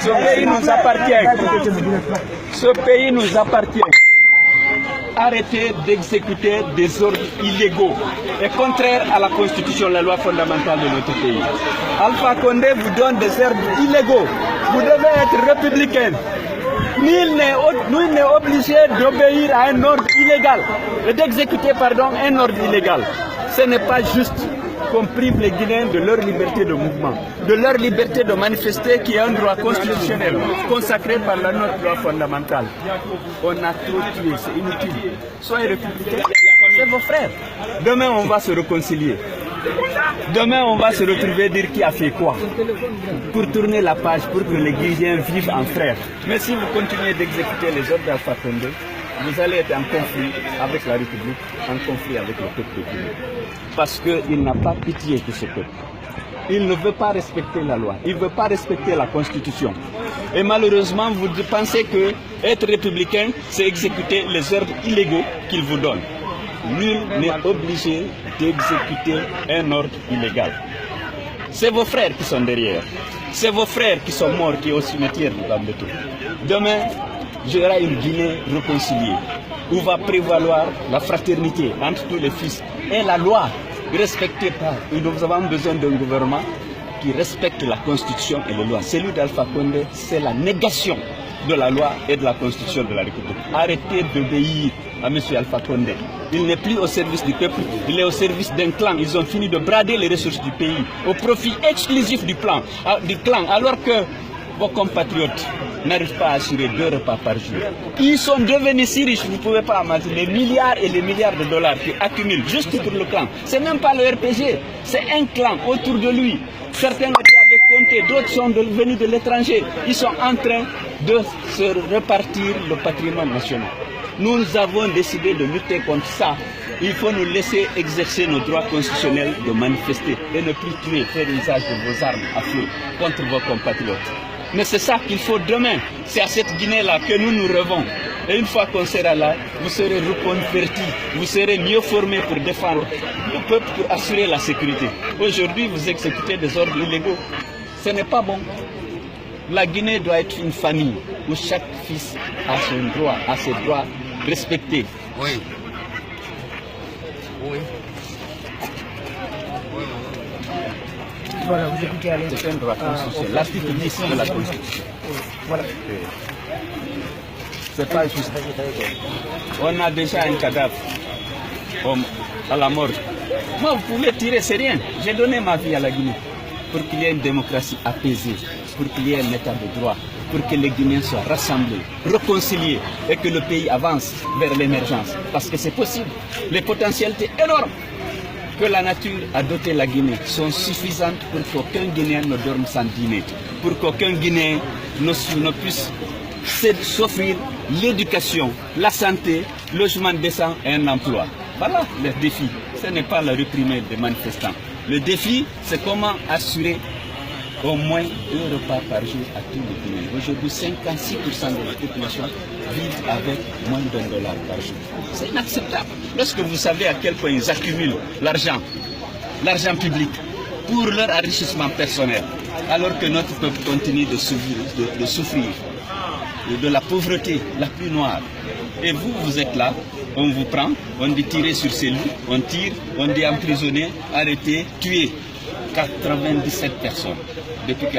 Ce pays nous appartient. Ce pays nous appartient. Arrêtez d'exécuter des ordres illégaux et contraires à la Constitution, la loi fondamentale de notre pays. Alpha Condé vous donne des ordres illégaux. Vous devez être républicain. Nul n'est obligé d'obéir à un ordre illégal, d'exécuter, un ordre illégal. Ce n'est pas juste qu'on prive les Guinéens de leur liberté de mouvement, de leur liberté de manifester, qui est un droit constitutionnel consacré par la notre loi fondamentale. On a trop tué, c'est inutile. Soyez républicains, c'est vos frères. Demain, on va se réconcilier. Demain, on va se retrouver et dire qui a fait quoi, pour tourner la page, pour que les Guinéens vivent en frères. Mais si vous continuez d'exécuter les ordres d'Alpha Condé, vous allez être en conflit avec la République, en conflit avec le peuple de Guinée. Parce qu'il n'a pas pitié pour ce peuple. Il ne veut pas respecter la loi, il ne veut pas respecter la Constitution. Et malheureusement, vous pensez que être républicain, c'est exécuter les ordres illégaux qu'il vous donne. Nul n'est obligé d'exécuter un ordre illégal. C'est vos frères qui sont derrière. C'est vos frères qui sont morts, qui sont au cimetière de Bambeto. Demain, il y aura une Guinée réconciliée, où va prévaloir la fraternité entre tous les fils et la loi respectée par. Nous avons besoin d'un gouvernement qui respecte la Constitution et les lois. Celui d'Alpha Condé, c'est la négation de la loi et de la Constitution de la République. Arrêtez d'obéir à M. Alpha Condé. Il n'est plus au service du peuple, il est au service d'un clan. Ils ont fini de brader les ressources du pays au profit exclusif du clan, alors que vos compatriotes n'arrivent pas à assurer 2 repas par jour. Ils sont devenus si riches, vous ne pouvez pas imaginer les milliards et les milliards de dollars qui accumulent juste pour le clan. Ce n'est même pas le RPG, c'est un clan autour de lui. Certains étaient avec Conté, d'autres sont venus de l'étranger. Ils sont en train de se repartir le patrimoine national. Nous avons décidé de lutter contre ça. Il faut nous laisser exercer nos droits constitutionnels de manifester et ne plus tuer, faire usage de vos armes à feu contre vos compatriotes. Mais c'est ça qu'il faut demain. C'est à cette Guinée-là que nous nous rêvons. Et une fois qu'on sera là, vous serez reconvertis, vous serez mieux formés pour défendre le peuple, pour assurer la sécurité. Aujourd'hui, vous exécutez des ordres illégaux. Ce n'est pas bon. La Guinée doit être une famille où chaque fils a son droit, a ses droits respectés. Oui. Oui. Voilà, vous écoutez à l'aise. C'est un droit constitutionnel. L'article 10 de la Constitution. Voilà. C'est pas juste. On a déjà un cadavre à la mort. Moi, vous pouvez tirer, c'est rien. J'ai donné ma vie à la Guinée pour qu'il y ait une démocratie apaisée, pour qu'il y ait un état de droit, pour que les Guinéens soient rassemblés, réconciliés et que le pays avance vers l'émergence. Parce que c'est possible. Les potentialités énormes que la nature a doté la Guinée sont suffisantes pour qu'aucun Guinéen ne dorme sans dîner, pour qu'aucun Guinéen ne puisse s'offrir l'éducation, la santé, le logement décent et un emploi. Voilà le défi. Ce n'est pas la réprimer des manifestants. Le défi, c'est comment assurer au moins 2 repas par jour à tous les Guinéens. Aujourd'hui, 56% de la population vivent avec moins d'$1 par jour. C'est inacceptable. Lorsque vous savez à quel point ils accumulent l'argent public, pour leur enrichissement personnel, alors que notre peuple continue de souffrir de la pauvreté la plus noire. Et vous, vous êtes là, on vous prend, on dit tirer sur ces loups, on tire, on dit emprisonner, arrêter, tuer 97 personnes depuis que